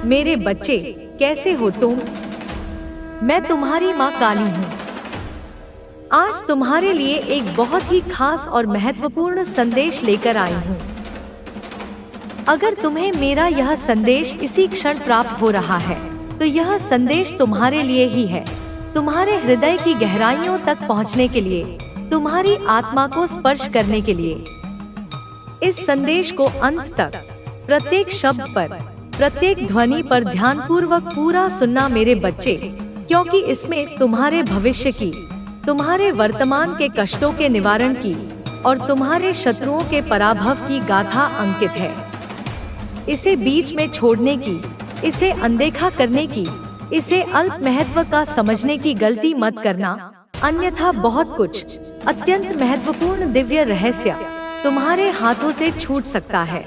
मेरे बच्चे, कैसे हो तुम? मैं तुम्हारी माँ काली हूँ। आज तुम्हारे लिए एक बहुत ही खास और महत्वपूर्ण संदेश लेकर आई हूँ। अगर तुम्हें मेरा यह संदेश इसी क्षण प्राप्त हो रहा है, तो यह संदेश तुम्हारे लिए ही है। तुम्हारे हृदय की गहराइयों तक पहुँचने के लिए, तुम्हारी आत्मा को स्पर्श करने के लिए। इस संदेश को अंत तक, प्रत्येक शब्द पर, प्रत्येक ध्वनि पर ध्यानपूर्वक पूरा सुनना मेरे बच्चे, क्योंकि इसमें तुम्हारे भविष्य की, तुम्हारे वर्तमान के कष्टों के निवारण की और तुम्हारे शत्रुओं के पराभव की गाथा अंकित है। इसे बीच में छोड़ने की, इसे अनदेखा करने की, इसे अल्प महत्व का समझने की गलती मत करना, अन्यथा बहुत कुछ अत्यंत महत्वपूर्ण दिव्य रहस्य तुम्हारे हाथों से छूट सकता है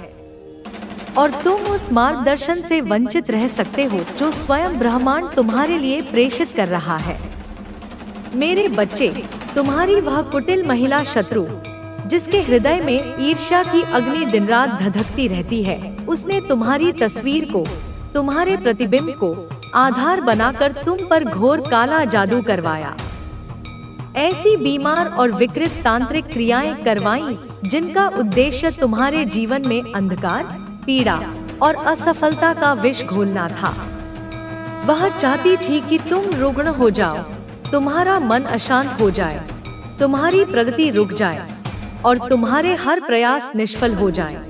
और तुम उस मार्गदर्शन से वंचित रह सकते हो जो स्वयं ब्रह्मांड तुम्हारे लिए प्रेषित कर रहा है। मेरे बच्चे, तुम्हारी वह कुटिल महिला शत्रु, जिसके हृदय में ईर्ष्या की अग्नि दिन रात धधकती रहती है, उसने तुम्हारी तस्वीर को, तुम्हारे प्रतिबिंब को आधार बनाकर तुम पर घोर काला जादू करवाया। ऐसी बीमार और विकृत तांत्रिक क्रियाएं करवाईं जिनका उद्देश्य तुम्हारे जीवन में अंधकार, पीड़ा और असफलता का विष घोलना था। वह चाहती थी कि तुम रुग्ण हो जाओ, तुम्हारा मन अशांत हो जाए, तुम्हारी प्रगति रुक जाए और तुम्हारे हर प्रयास निष्फल हो जाए।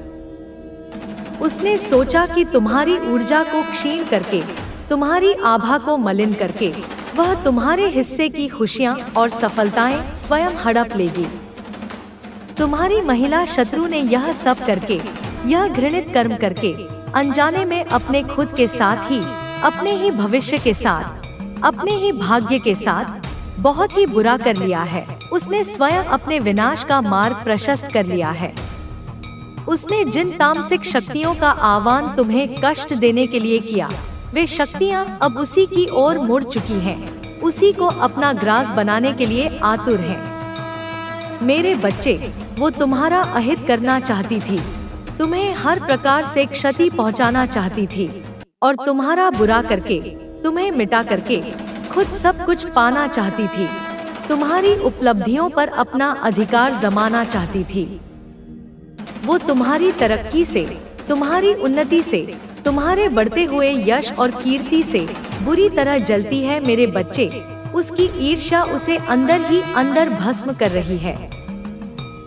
उसने सोचा कि तुम्हारी ऊर्जा को क्षीण करके, तुम्हारी आभा को मलिन करके, वह तुम्हारे हिस्से की खुशियां और सफलताएं स्वयं हड़प लेगी। तुम्हारी महिला शत्रु ने यह सब करके, यह घृणित कर्म करके, अनजाने में अपने खुद के साथ ही, अपने ही भविष्य के साथ, अपने ही भाग्य के साथ बहुत ही बुरा कर लिया है। उसने स्वयं अपने विनाश का मार्ग प्रशस्त कर लिया है। उसने जिन तामसिक शक्तियों का आह्वान तुम्हें कष्ट देने के लिए किया, वे शक्तियां अब उसी की ओर मुड़ चुकी हैं, उसी को अपना ग्रास बनाने के लिए आतुर हैं। मेरे बच्चे, वो तुम्हारा अहित करना चाहती थी, तुम्हें हर प्रकार से क्षति पहुंचाना चाहती थी और तुम्हारा बुरा करके, तुम्हें मिटा करके खुद सब कुछ पाना चाहती थी। तुम्हारी उपलब्धियों पर अपना अधिकार जमाना चाहती थी। वो तुम्हारी तरक्की से, तुम्हारी उन्नति से, तुम्हारे बढ़ते हुए यश और कीर्ति से बुरी तरह जलती है। मेरे बच्चे, उसकी ईर्ष्या उसे अंदर ही अंदर भस्म कर रही है।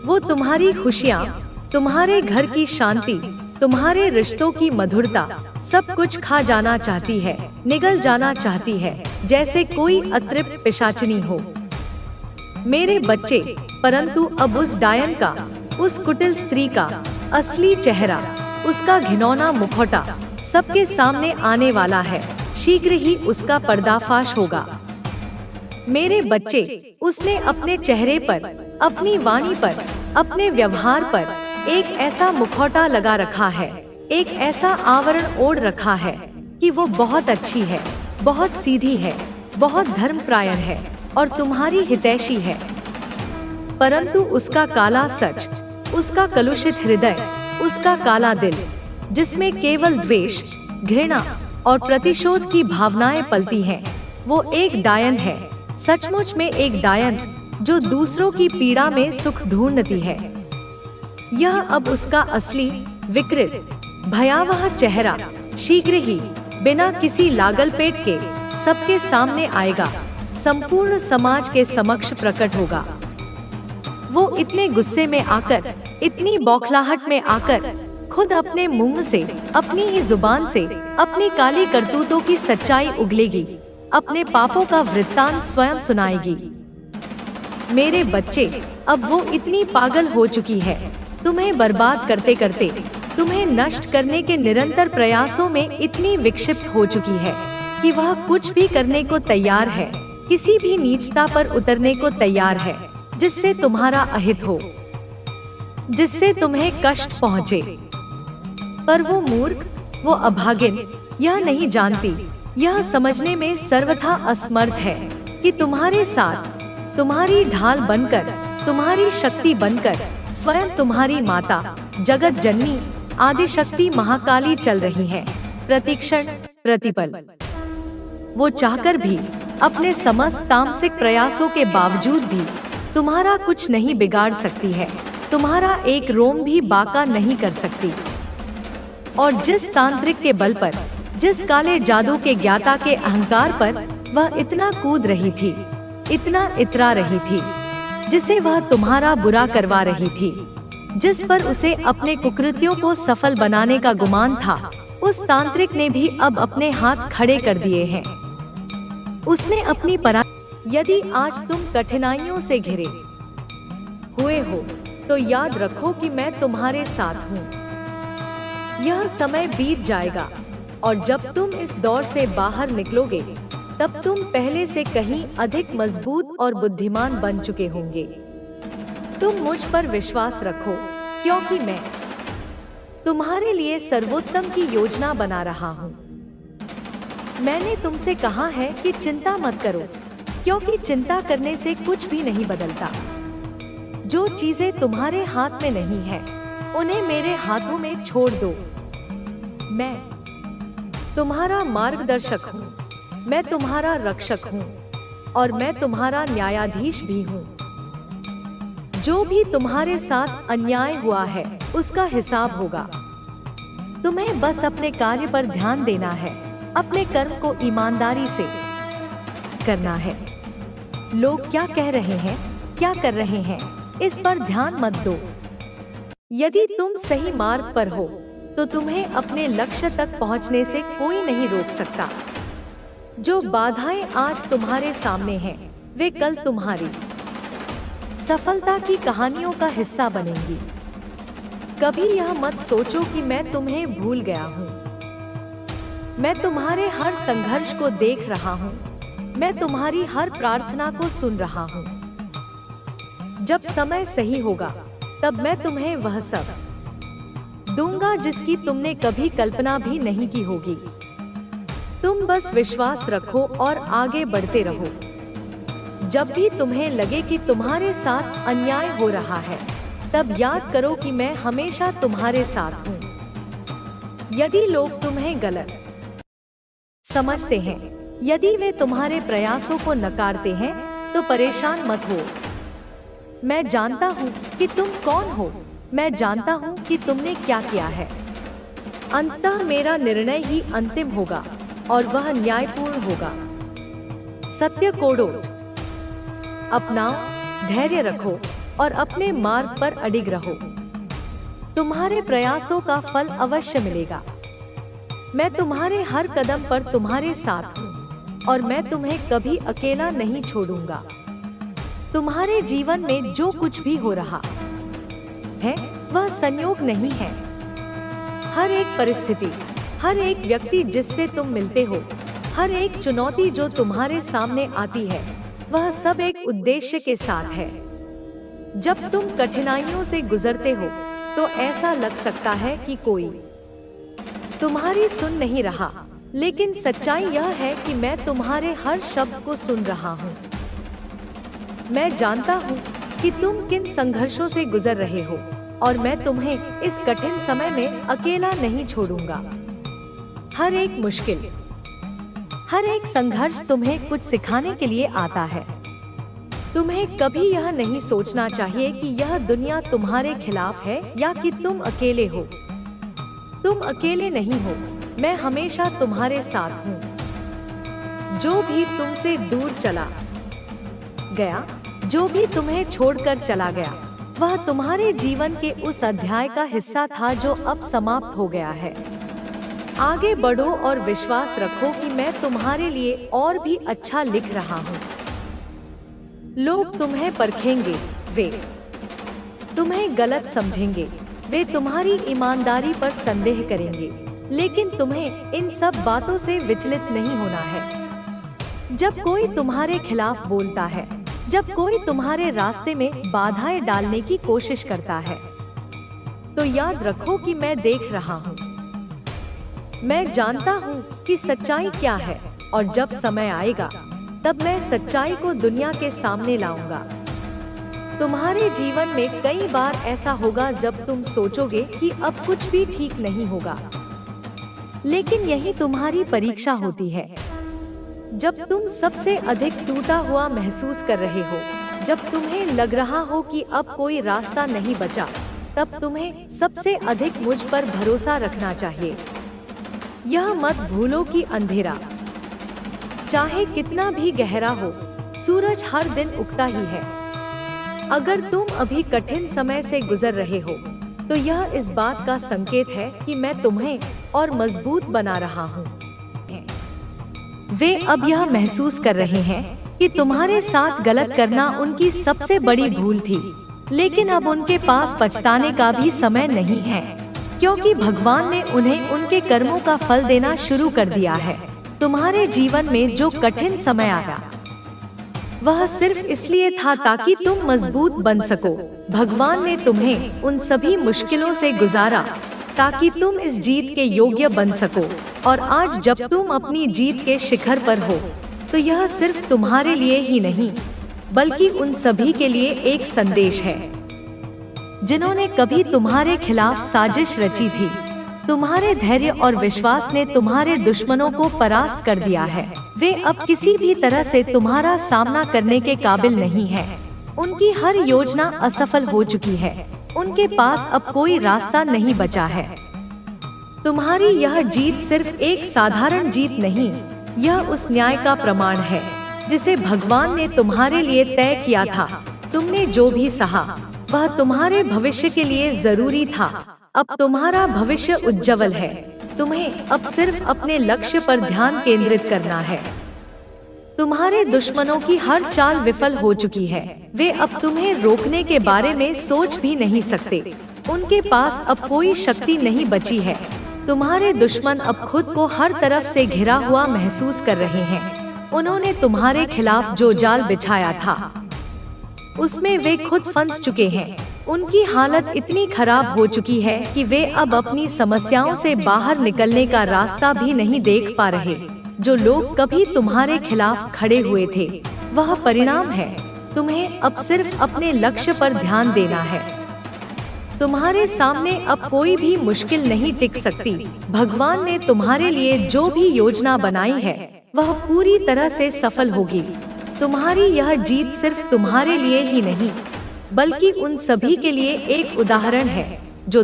वो तुम्हारी खुशियाँ, तुम्हारे घर की शांति, तुम्हारे रिश्तों की मधुरता, सब कुछ खा जाना चाहती है, निगल जाना चाहती है, जैसे कोई अतृप्त पिशाचिनी हो। मेरे बच्चे, परंतु अब उस डायन का, उस कुटिल स्त्री का असली चेहरा, उसका घिनौना मुखौटा सबके सामने आने वाला है। शीघ्र ही उसका पर्दाफाश होगा। मेरे बच्चे, उसने अपने चेहरे पर, अपनी वाणी पर, अपने व्यवहार पर एक ऐसा मुखौटा लगा रखा है, एक ऐसा आवरण ओढ़ रखा है कि वो बहुत अच्छी है, बहुत सीधी है, बहुत धर्मपरायण है और तुम्हारी हितैषी है। परंतु उसका काला सच, उसका कलुषित हृदय, उसका काला दिल, जिसमें केवल द्वेष, घृणा और प्रतिशोध की भावनाएं पलती हैं, वो एक डायन है, सचमुच में एक डायन, जो दूसरों की पीड़ा में सुख ढूंढती है। यह अब उसका असली, विकृत, भयावह चेहरा शीघ्र ही, बिना किसी लागलपेट के, सबके सामने आएगा, संपूर्ण समाज के समक्ष प्रकट होगा। वो इतने गुस्से में आकर, इतनी बौखलाहट में आकर खुद अपने मुंह से, अपनी ही जुबान से अपनी काली करतूतों की सच्चाई उगलेगी, अपने पापों का वृत्तांत स्वयं सुनाएगी। मेरे बच्चे, अब वो इतनी पागल हो चुकी है, तुम्हें बर्बाद करते करते, तुम्हें नष्ट करने के निरंतर प्रयासों में इतनी विक्षिप्त हो चुकी है कि वह कुछ भी करने को तैयार है, किसी भी नीचता पर उतरने को तैयार है जिससे तुम्हारा अहित हो, जिससे तुम्हें कष्ट पहुँचे। पर वो मूर्ख, वो अभागिन यह नहीं जानती, यह समझने में सर्वथा असमर्थ है कि तुम्हारे साथ, तुम्हारी ढाल बनकर, तुम्हारी शक्ति बनकर स्वयं तुम्हारी माता, जगत जननी, आदिशक्ति महाकाली चल रही है। प्रतिक्षण, प्रतिपल। वो चाहकर भी, अपने समस्त तामसिक प्रयासों के बावजूद भी तुम्हारा कुछ नहीं बिगाड़ सकती है, तुम्हारा एक रोम भी बांका नहीं कर सकती। और जिस तांत्रिक के बल पर, जिस काले जादू के ज्ञाता के अहंकार पर वह इतना कूद रही थी, इतना इतरा रही थी, जिसे वह तुम्हारा बुरा करवा रही थी, जिस पर उसे अपने कुकृत्यों को सफल बनाने का गुमान था, उस तांत्रिक ने भी अब अपने हाथ खड़े कर दिए हैं। उसने अपनी यदि आज तुम कठिनाइयों से घिरे हुए हो तो याद रखो कि मैं तुम्हारे साथ हूँ। यह समय बीत जाएगा और जब तुम इस दौर से बाहर निकलोगे तब तुम पहले से कहीं अधिक मजबूत और बुद्धिमान बन चुके होंगे। तुम मुझ पर विश्वास रखो, क्योंकि मैं तुम्हारे लिए सर्वोत्तम की योजना बना रहा हूँ। मैंने तुमसे कहा है कि चिंता मत करो, क्योंकि चिंता करने से कुछ भी नहीं बदलता। जो चीजें तुम्हारे हाथ में नहीं है, उन्हें मेरे हाथों में छोड़ दो। मैं तुम्हारा मार्गदर्शक हूँ, मैं तुम्हारा रक्षक हूँ और मैं तुम्हारा न्यायाधीश भी हूँ। जो भी तुम्हारे साथ अन्याय हुआ है उसका हिसाब होगा। तुम्हें बस अपने कार्य पर ध्यान देना है, अपने कर्म को ईमानदारी से करना है। लोग क्या कह रहे हैं, क्या कर रहे हैं, इस पर ध्यान मत दो। यदि तुम सही मार्ग पर हो तो तुम्हें अपने लक्ष्य तक पहुंचने से कोई नहीं रोक सकता। जो बाधाएं आज तुम्हारे सामने हैं, वे कल तुम्हारी सफलता की कहानियों का हिस्सा बनेंगी। कभी यह मत सोचो कि मैं तुम्हें भूल गया हूँ। मैं तुम्हारे हर संघर्ष को देख रहा हूँ, मैं तुम्हारी हर प्रार्थना को सुन रहा हूँ। जब समय सही होगा तब मैं तुम्हें वह सब दूंगा जिसकी तुमने कभी कल्पना भी नहीं की होगी। तुम बस विश्वास रखो और आगे बढ़ते रहो। जब भी तुम्हें लगे कि तुम्हारे साथ अन्याय हो रहा है, तब याद करो कि मैं हमेशा तुम्हारे साथ हूँ। यदि लोग तुम्हें गलत समझते हैं, यदि वे तुम्हारे प्रयासों को नकारते हैं, तो परेशान मत हो। मैं जानता हूँ कि तुम कौन हो, मैं जानता हूँ कि तुमने क्या किया है। अंततः मेरा निर्णय ही अंतिम होगा और वह न्यायपूर्ण होगा। सत्य को डोट अपनाओ, धैर्य रखो और अपने मार्ग पर अडिग रहो। तुम्हारे प्रयासों का फल अवश्य मिलेगा। मैं तुम्हारे हर कदम पर तुम्हारे साथ हूँ और मैं तुम्हें कभी अकेला नहीं छोड़ूंगा। तुम्हारे जीवन में जो कुछ भी हो रहा है वह संयोग नहीं है। हर एक परिस्थिति, हर एक व्यक्ति जिससे तुम मिलते हो, हर एक चुनौती जो तुम्हारे सामने आती है, वह सब एक उद्देश्य के साथ है। जब तुम कठिनाइयों से गुजरते हो तो ऐसा लग सकता है कि कोई तुम्हारी सुन नहीं रहा, लेकिन सच्चाई यह है कि मैं तुम्हारे हर शब्द को सुन रहा हूँ। मैं जानता हूँ कि तुम किन संघर्षों से गुजर रहे हो और मैं तुम्हें इस कठिन समय में अकेला नहीं छोड़ूंगा। हर एक मुश्किल, हर एक संघर्ष तुम्हें कुछ सिखाने के लिए आता है। तुम्हें कभी यह नहीं सोचना चाहिए कि यह दुनिया तुम्हारे खिलाफ है या कि तुम अकेले हो। तुम अकेले नहीं हो, मैं हमेशा तुम्हारे साथ हूँ। जो भी तुमसे दूर चला गया, जो भी तुम्हें छोड़कर चला गया, वह तुम्हारे जीवन के उस अध्याय का हिस्सा था जो अब समाप्त हो गया है। आगे बढ़ो और विश्वास रखो कि मैं तुम्हारे लिए और भी अच्छा लिख रहा हूँ। लोग तुम्हें परखेंगे, वे तुम्हें गलत समझेंगे, वे तुम्हारी ईमानदारी पर संदेह करेंगे, लेकिन तुम्हें इन सब बातों से विचलित नहीं होना है। जब कोई तुम्हारे खिलाफ बोलता है, जब कोई तुम्हारे रास्ते में बाधाएं डालने की कोशिश करता है, तो याद रखो कि मैं देख रहा हूँ। मैं जानता हूँ कि सच्चाई क्या है और जब समय आएगा तब मैं सच्चाई को दुनिया के सामने लाऊंगा। तुम्हारे जीवन में कई बार ऐसा होगा जब तुम सोचोगे कि अब कुछ भी ठीक नहीं होगा। लेकिन यही तुम्हारी परीक्षा होती है। जब तुम सबसे अधिक टूटा हुआ महसूस कर रहे हो, जब तुम्हें लग रहा हो कि अब कोई रास्ता नहीं बचा, तब तुम्हें सबसे अधिक मुझ पर भरोसा रखना चाहिए। यह मत भूलो कि अंधेरा चाहे कितना भी गहरा हो, सूरज हर दिन उगता ही है। अगर तुम अभी कठिन समय से गुजर रहे हो, तो यह इस बात का संकेत है कि मैं तुम्हें और मजबूत बना रहा हूँ। वे अब यह महसूस कर रहे हैं कि तुम्हारे साथ गलत करना उनकी सबसे बड़ी भूल थी, लेकिन अब उनके पास पछताने का भी समय नहीं है, क्योंकि भगवान ने उन्हें उनके कर्मों का फल देना शुरू कर दिया है। तुम्हारे जीवन में जो कठिन समय आया, वह सिर्फ इसलिए था ताकि तुम मजबूत बन सको। भगवान ने तुम्हें उन सभी मुश्किलों से गुजारा ताकि तुम इस जीत के योग्य बन सको। और आज जब तुम अपनी जीत के शिखर पर हो, तो यह सिर्फ तुम्हारे लिए ही नहीं, बल्कि उन सभी के लिए एक संदेश है जिन्होंने कभी तुम्हारे खिलाफ साजिश रची थी। तुम्हारे धैर्य और विश्वास ने तुम्हारे दुश्मनों को परास्त कर दिया है। वे अब किसी भी तरह से तुम्हारा सामना करने के काबिल नहीं है। उनकी हर योजना असफल हो चुकी है। उनके पास अब कोई रास्ता नहीं बचा है। तुम्हारी यह जीत सिर्फ एक साधारण जीत नहीं, यह उस न्याय का प्रमाण है जिसे भगवान ने तुम्हारे लिए तय किया था। तुमने जो भी सहा, वह तुम्हारे भविष्य के लिए जरूरी था। अब तुम्हारा भविष्य उज्जवल है। तुम्हें अब सिर्फ अपने लक्ष्य पर ध्यान केंद्रित करना है। तुम्हारे दुश्मनों की हर चाल विफल हो चुकी है। वे अब तुम्हें रोकने के बारे में सोच भी नहीं सकते। उनके पास अब कोई शक्ति नहीं बची है। तुम्हारे दुश्मन अब खुद को हर तरफ से घिरा हुआ महसूस कर रहे हैं। उन्होंने तुम्हारे खिलाफ जो जाल बिछाया था, उसमें वे खुद फंस चुके हैं। उनकी हालत इतनी खराब हो चुकी है कि वे अब अपनी समस्याओं से बाहर निकलने का रास्ता भी नहीं देख पा रहे। जो लोग कभी तुम्हारे खिलाफ खड़े हुए थे, वह परिणाम है। तुम्हें अब सिर्फ अपने लक्ष्य पर ध्यान देना है। तुम्हारे सामने अब कोई भी मुश्किल नहीं टिक सकती। भगवान ने तुम्हारे लिए जो भी योजना बनाई है, वह पूरी तरह से सफल होगी। तुम्हारी यह जीत सिर्फ तुम्हारे लिए ही नहीं, बल्कि उन सभी के लिए एक उदाहरण है जो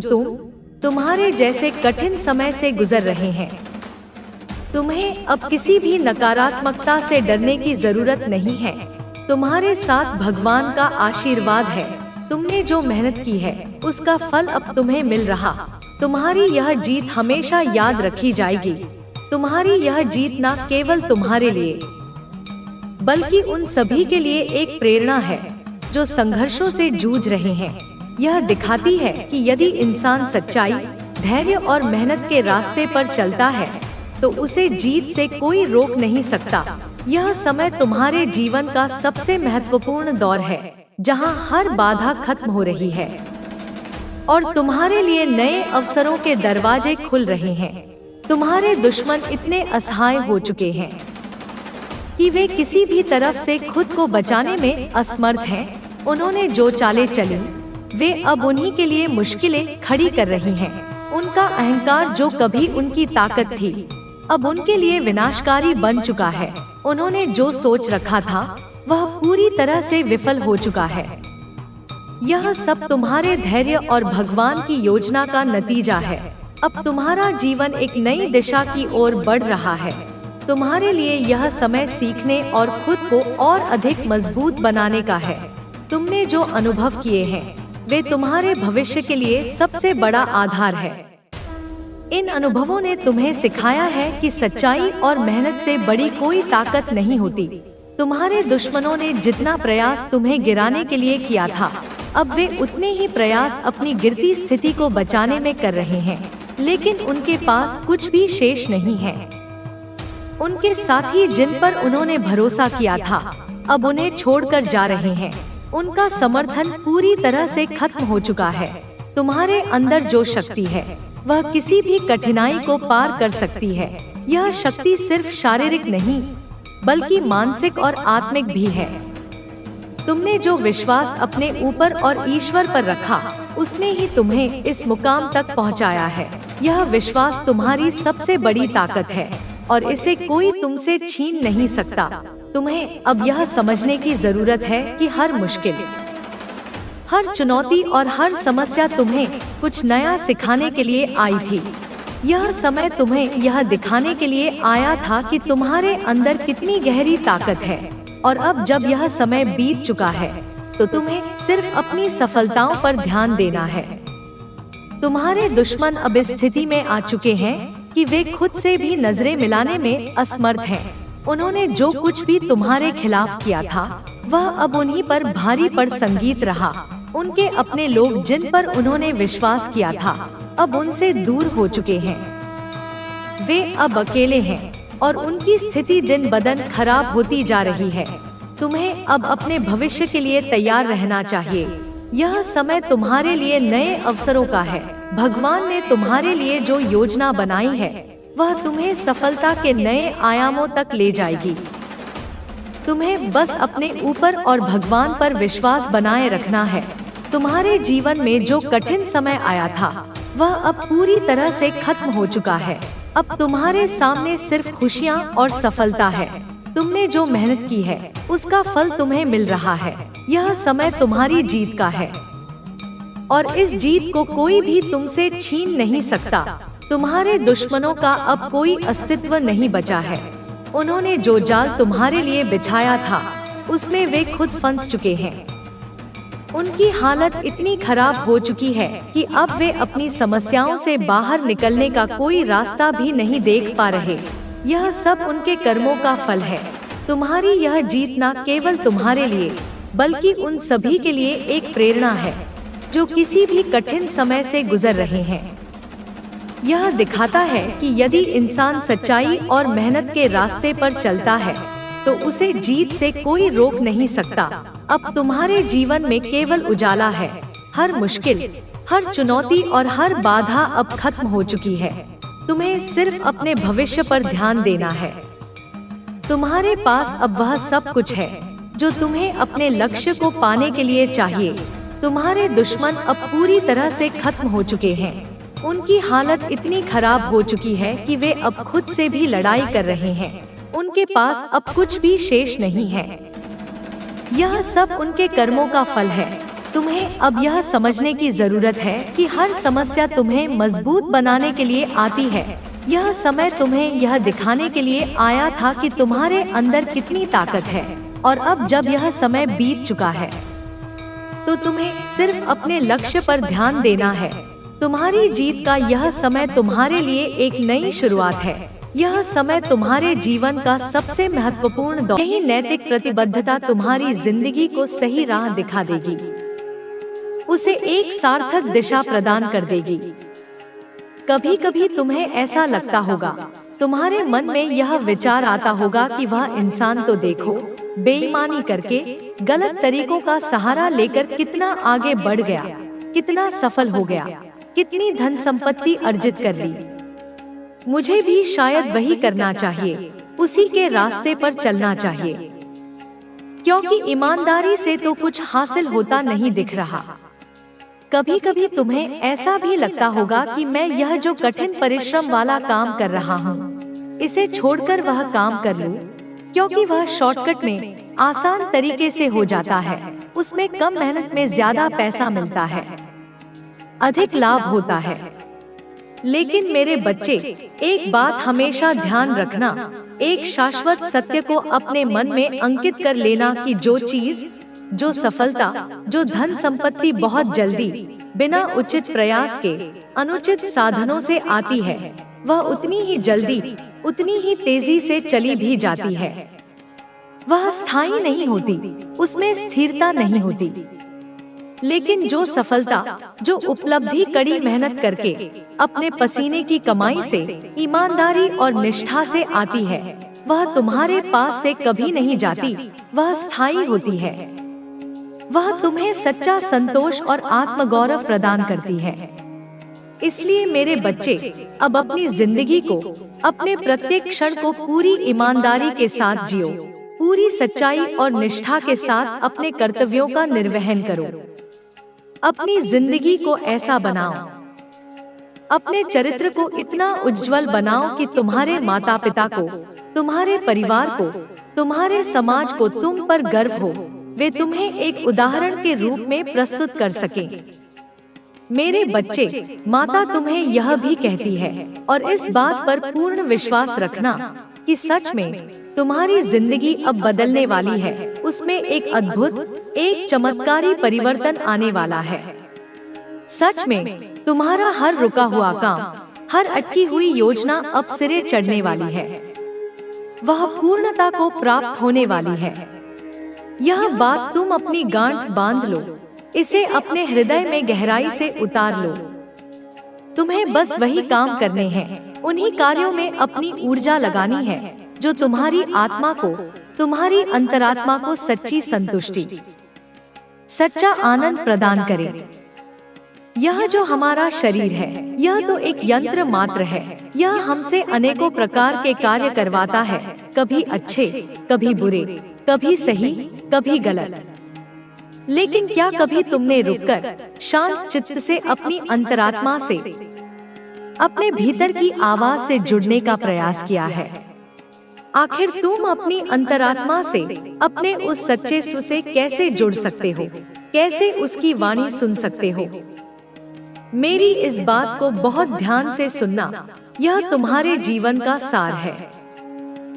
तुम्हारे जैसे कठिन समय से गुजर रहे हैं। तुम्हें अब किसी भी नकारात्मकता से डरने की जरूरत नहीं है। तुम्हारे साथ भगवान का आशीर्वाद है। तुमने जो मेहनत की है, उसका फल अब तुम्हें मिल रहा। तुम्हारी यह जीत हमेशा याद रखी जाएगी। तुम्हारी यह जीत न केवल तुम्हारे लिए, बल्कि उन सभी के लिए एक प्रेरणा है जो संघर्षों से जूझ रहे हैं। यह दिखाती है कि यदि इंसान सच्चाई, धैर्य और मेहनत के रास्ते पर चलता है, तो उसे जीत से कोई रोक नहीं सकता। यह समय तुम्हारे जीवन का सबसे महत्वपूर्ण दौर है, जहां हर बाधा खत्म हो रही है और तुम्हारे लिए नए अवसरों के दरवाजे खुल रहे हैं। तुम्हारे दुश्मन इतने असहाय हो चुके हैं कि वे किसी भी तरफ से खुद को बचाने में असमर्थ हैं। उन्होंने जो चालें चली, वे अब उन्हीं के लिए मुश्किलें खड़ी कर रही हैं। उनका अहंकार जो कभी उनकी ताकत थी, अब उनके लिए विनाशकारी बन चुका है। उन्होंने जो सोच रखा था, वह पूरी तरह से विफल हो चुका है। यह सब तुम्हारे धैर्य और भगवान की योजना का नतीजा है। अब तुम्हारा जीवन एक नई दिशा की ओर बढ़ रहा है। तुम्हारे लिए यह समय सीखने और खुद को और अधिक मजबूत बनाने का है। तुमने जो अनुभव किए हैं, वे तुम्हारे भविष्य के लिए सबसे बड़ा आधार है। इन अनुभवों ने तुम्हें सिखाया है कि सच्चाई और मेहनत से बड़ी कोई ताकत नहीं होती। तुम्हारे दुश्मनों ने जितना प्रयास तुम्हें गिराने के लिए किया था, अब वे उतने ही प्रयास अपनी गिरती स्थिति को बचाने में कर रहे हैं, लेकिन उनके पास कुछ भी शेष नहीं है। उनके साथी जिन पर उन्होंने भरोसा किया था, अब उन्हें छोड़कर जा रहे हैं। उनका समर्थन पूरी तरह से खत्म हो चुका है। तुम्हारे अंदर जो शक्ति है, वह किसी भी कठिनाई को पार कर सकती है। यह शक्ति सिर्फ शारीरिक नहीं, बल्कि मानसिक और आत्मिक भी है। तुमने जो विश्वास अपने ऊपर और ईश्वर पर रखा, उसने ही तुम्हें इस मुकाम तक पहुंचाया है। यह विश्वास तुम्हारी सबसे बड़ी ताकत है और इसे कोई तुमसे छीन नहीं सकता। तुम्हें अब यह समझने की जरूरत है कि हर मुश्किल, हर चुनौती और हर समस्या तुम्हें कुछ नया सिखाने के लिए आई थी। यह समय तुम्हें यह दिखाने के लिए आया था कि तुम्हारे अंदर कितनी गहरी ताकत है। और अब जब यह समय बीत चुका है तो तुम्हें सिर्फ अपनी सफलताओं पर ध्यान देना है। तुम्हारे दुश्मन अब इस स्थिति में आ चुके हैं कि वे खुद से भी नजरें मिलाने में असमर्थ हैं। उन्होंने जो कुछ भी तुम्हारे खिलाफ किया था वह अब उन्हीं पर भारी पड़ संगीत रहा। उनके अपने लोग जिन पर उन्होंने विश्वास किया था अब उनसे दूर हो चुके हैं। वे अब अकेले हैं और उनकी स्थिति दिन बदन खराब होती जा रही है। तुम्हें अब अपने भविष्य के लिए तैयार रहना चाहिए। यह समय तुम्हारे लिए नए अवसरों का है। भगवान ने तुम्हारे लिए जो योजना बनाई है वह तुम्हें सफलता के नए आयामों तक ले जाएगी। तुम्हें बस अपने ऊपर और भगवान पर विश्वास बनाए रखना है। तुम्हारे जीवन में जो कठिन समय आया था वह अब पूरी तरह से खत्म हो चुका है। अब तुम्हारे सामने सिर्फ खुशियाँ और सफलता है। तुमने जो मेहनत की है उसका फल तुम्हें मिल रहा है। यह समय तुम्हारी जीत का है और इस जीत को कोई भी तुमसे छीन नहीं सकता। तुम्हारे दुश्मनों का अब कोई अस्तित्व नहीं बचा है। उन्होंने जो जाल तुम्हारे लिए बिछाया था उसमें वे खुद फंस चुके हैं। उनकी हालत इतनी खराब हो चुकी है कि अब वे अपनी समस्याओं से बाहर निकलने का कोई रास्ता भी नहीं देख पा रहे। यह सब उनके कर्मों का फल है। तुम्हारी यह जीत न केवल तुम्हारे लिए बल्कि उन सभी के लिए एक प्रेरणा है जो किसी भी कठिन समय से गुजर रहे हैं। यह दिखाता है कि यदि इंसान सच्चाई और मेहनत के रास्ते पर चलता है तो उसे जीत से कोई रोक नहीं सकता। अब तुम्हारे जीवन में केवल उजाला है। हर मुश्किल, हर चुनौती और हर बाधा अब खत्म हो चुकी है। तुम्हें सिर्फ अपने भविष्य पर ध्यान देना है। तुम्हारे पास अब वह सब कुछ है जो तुम्हें अपने लक्ष्य को पाने के लिए चाहिए। तुम्हारे दुश्मन अब पूरी तरह से खत्म हो चुके हैं। उनकी हालत इतनी खराब हो चुकी है कि वे अब खुद से भी लड़ाई कर रहे हैं। उनके पास अब कुछ भी शेष नहीं है। यह सब उनके कर्मों का फल है। तुम्हें अब यह समझने की जरूरत है कि हर समस्या तुम्हें मजबूत बनाने के लिए आती है। यह समय तुम्हें यह दिखाने के लिए आया था कि तुम्हारे अंदर कितनी ताकत है। और अब जब यह समय बीत चुका है तो तुम्हें सिर्फ अपने लक्ष्य पर ध्यान देना है। तुम्हारी जीत का यह समय तुम्हारे लिए एक नई शुरुआत है। यह समय तुम्हारे जीवन का सबसे महत्वपूर्ण दौर। यही नैतिक प्रतिबद्धता तुम्हारी जिंदगी को सही राह दिखा देगी, उसे एक सार्थक दिशा प्रदान कर देगी। कभी कभी तुम्हें ऐसा लगता होगा, तुम्हारे मन में यह विचार आता होगा कि वह इंसान तो देखो, बेईमानी करके गलत तरीकों का सहारा लेकर कितना आगे बढ़ गया, कितना सफल हो गया, कितनी धन संपत्ति अर्जित कर ली। मुझे भी शायद वही करना चाहिए, उसी के रास्ते पर चलना चाहिए, क्योंकि ईमानदारी से तो कुछ हासिल होता नहीं दिख रहा। कभी कभी तुम्हें ऐसा भी लगता होगा कि मैं यह जो कठिन परिश्रम वाला काम कर रहा हूँ, इसे छोड़कर वह काम कर लूं, क्योंकि वह शॉर्टकट में आसान तरीके से हो जाता है। उसमें कम मेहनत में ज्यादा पैसा मिलता है, अधिक लाभ होता है। लेकिन मेरे बच्चे, एक बात हमेशा ध्यान रखना, एक शाश्वत सत्य को अपने मन में अंकित कर लेना कि जो चीज, जो सफलता, जो धन संपत्ति बहुत जल्दी, बिना उचित प्रयास के, अनुचित साधनों से आती है, वह उतनी ही जल्दी, उतनी ही तेजी से चली भी जाती है। वह स्थायी नहीं होती, उसमें स्थिरता नहीं होती। लेकिन जो सफलता, जो उपलब्धि कड़ी मेहनत करके, अपने पसीने की कमाई से, ईमानदारी और निष्ठा से आती है, वह तुम्हारे पास से कभी नहीं जाती, वह स्थायी होती है। वह तुम्हें सच्चा संतोष और आत्मगौरव प्रदान करती है। इसलिए मेरे बच्चे, अब अपनी जिंदगी को, अपने प्रत्येक क्षण को पूरी ईमानदारी के साथ जियो, पूरी सच्चाई और निष्ठा के साथ अपने कर्तव्यों का निर्वहन करो। अपनी जिंदगी को ऐसा बनाओ अपने चरित्र को इतना उज्जवल बनाओ कि तुम्हारे माता पिता को, तुम्हारे परिवार को, तुम्हारे समाज को तुम पर गर्व हो, वे तुम्हें एक उदाहरण के रूप में प्रस्तुत कर सकें। मेरे बच्चे, माता तुम्हें यह भी कहती है और इस बात पर पूर्ण विश्वास रखना कि सच में तुम्हारी जिंदगी अब बदलने वाली है। उसमें एक अद्भुत, एक चमत्कारी परिवर्तन आने वाला है। सच में तुम्हारा हर रुका हुआ काम, हर अटकी हुई योजना अब सिरे चढ़ने वाली है। वह पूर्णता को प्राप्त होने वाली है। यह बात तुम अपनी गांठ बांध लो, इसे अपने हृदय में गहराई से उतार लो। तुम्हें बस वही काम करने हैं, उन्हीं कार्यों में अपनी ऊर्जा लगानी है जो तुम्हारी आत्मा को, तुम्हारी अंतरात्मा को सच्ची संतुष्टि, सच्चा आनंद प्रदान करे। यह जो हमारा शरीर है, यह तो एक यंत्र मात्र है। यह हमसे अनेकों प्रकार के कार्य करवाता है, कभी अच्छे, कभी बुरे, कभी सही, कभी गलत। लेकिन क्या कभी तुमने रुककर शांत चित्त से अपनी अंतरात्मा से, अपने भीतर की आवाज से जुड़ने का प्रयास किया है? आखिर तुम अपनी अंतरात्मा से, अपने उस सच्चे स्व से कैसे जुड़ सकते हो? कैसे उसकी वाणी सुन सकते हो? मेरी इस बात को बहुत ध्यान से सुनना, यह तुम्हारे जीवन का सार है।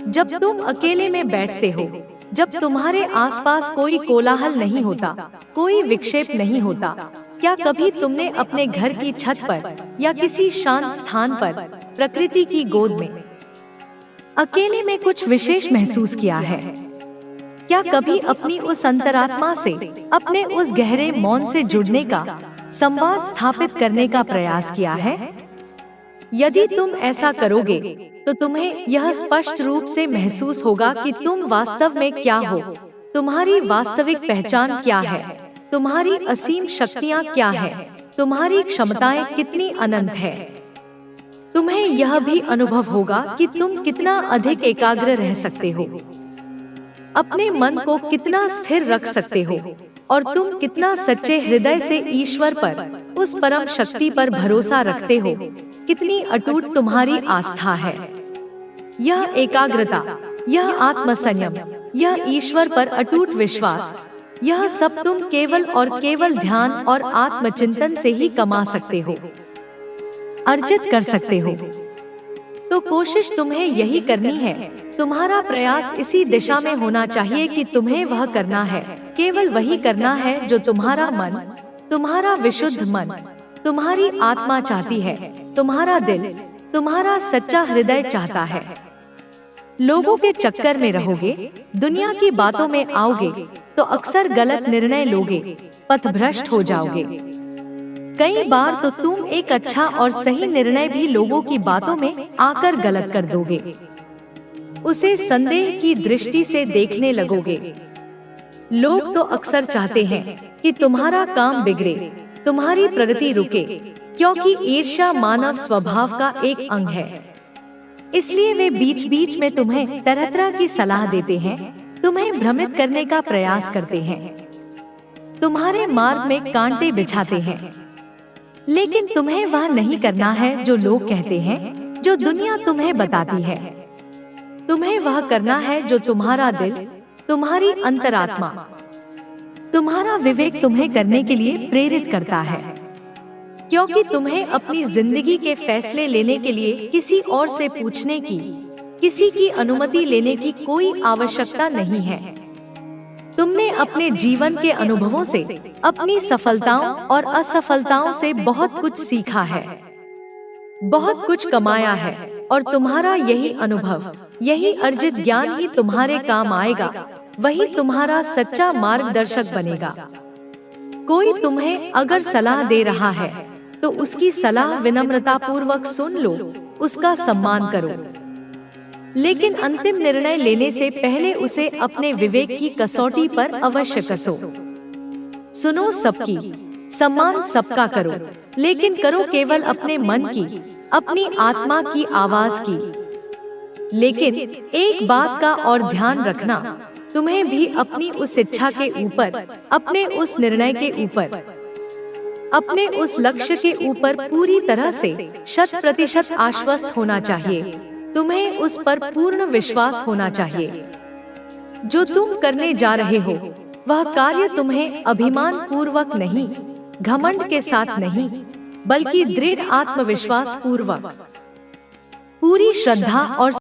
जब तुम अकेले में बैठते हो, जब तुम्हारे आसपास कोई कोलाहल नहीं होता, कोई विक्षेप नहीं होता, क्या कभी तुमने अपने घर की छत पर या किसी शांत स्थान पर, प्रकृति की गोद में, अकेले में कुछ विशेष महसूस किया है? क्या कभी अपनी उस अंतरात्मा से, अपने उस गहरे मौन से जुड़ने का, संवाद स्थापित करने का प्रयास किया है? यदि तुम ऐसा करोगे तो तुम्हें यह स्पष्ट रूप से महसूस होगा कि तुम वास्तव में क्या हो, तुम्हारी वास्तविक पहचान क्या है, तुम्हारी असीम शक्तियाँ क्या है, तुम्हारी क्षमताएं कितनी अनंत है। तुम्हें यह भी अनुभव होगा कि तुम कितना अधिक एकाग्र रह सकते हो, अपने मन को कितना स्थिर रख सकते हो, और तुम कितना सच्चे हृदय से ईश्वर पर, उस परम शक्ति पर भरोसा रखते हो, कितनी अटूट तुम्हारी आस्था है। यह एकाग्रता, यह आत्मसंयम, यह ईश्वर पर अटूट विश्वास, यह सब तुम केवल और केवल ध्यान और आत्मचिंतन से ही कमा सकते हो, अर्जित कर सकते हो। तो कोशिश तुम्हें यही करनी है। तुम्हारा प्रयास इसी दिशा में होना चाहिए कि तुम्हें वह करना है, केवल वही करना है जो तुम्हारा मन, तुम्हारा विशुद्ध मन, तुम्हारी आत्मा चाहती है, तुम्हारा दिल, तुम्हारा सच्चा हृदय चाहता है। लोगों के चक्कर में रहोगे, दुनिया की बातों में आओगे तो अक्सर गलत निर्णय लोगे, पथभ्रष्ट हो जाओगे। कई बार तो तुम एक अच्छा और सही निर्णय भी लोगों की बातों में आकर गलत कर दोगे, उसे संदेह की दृष्टि से देखने लगोगे। लोग तो अक्सर चाहते हैं कि तुम्हारा काम बिगड़े, तुम्हारी प्रगति रुके, क्योंकि ईर्ष्या मानव स्वभाव का एक अंग है। इसलिए वे बीच बीच में तुम्हें तरह तरह की सलाह देते हैं, तुम्हें भ्रमित करने का प्रयास करते हैं, तुम्हारे मार्ग में कांटे बिछाते हैं। लेकिन तुम्हें वह नहीं करना है जो लोग कहते हैं, जो दुनिया तुम्हें बताती है। तुम्हें वह करना है जो तुम्हारा दिल, तुम्हारी अंतरात्मा, तुम्हारा विवेक तुम्हें करने के लिए प्रेरित करता है। क्योंकि तुम्हें अपनी जिंदगी के फैसले लेने के लिए किसी और से पूछने की, किसी की अनुमति लेने की कोई आवश्यकता नहीं है। तुमने अपने जीवन के अनुभवों से, अपनी सफलताओं और असफलताओं से बहुत कुछ सीखा है, बहुत कुछ कमाया है, और तुम्हारा यही अनुभव, यही अर्जित ज्ञान ही तुम्हारे काम आएगा, वही तुम्हारा सच्चा मार्गदर्शक बनेगा। कोई तुम्हें अगर सलाह दे रहा है तो उसकी सलाह विनम्रता पूर्वक सुन लो, उसका सम्मान करो। लेकिन अंतिम निर्णय लेने से पहले उसे अपने विवेक की कसौटी पर अवश्य कसो। सुनो सबकी, सम्मान सबका करो, लेकिन करो केवल अपने मन की, अपनी आत्मा की आवाज की। लेकिन एक बात का और ध्यान रखना, तुम्हें भी अपनी उस इच्छा के ऊपर, अपने उस निर्णय के ऊपर, अपने उस लक्ष्य के ऊपर पूरी तरह से 100% आश्वस्त होना चाहिए। तुम्हें उस पर पूर्ण विश्वास होना चाहिए। जो तुम करने जा रहे हो वह कार्य तुम्हें अभिमान पूर्वक नहीं, घमंड के साथ नहीं, बल्कि दृढ़ आत्मविश्वास पूर्वक, पूरी श्रद्धा और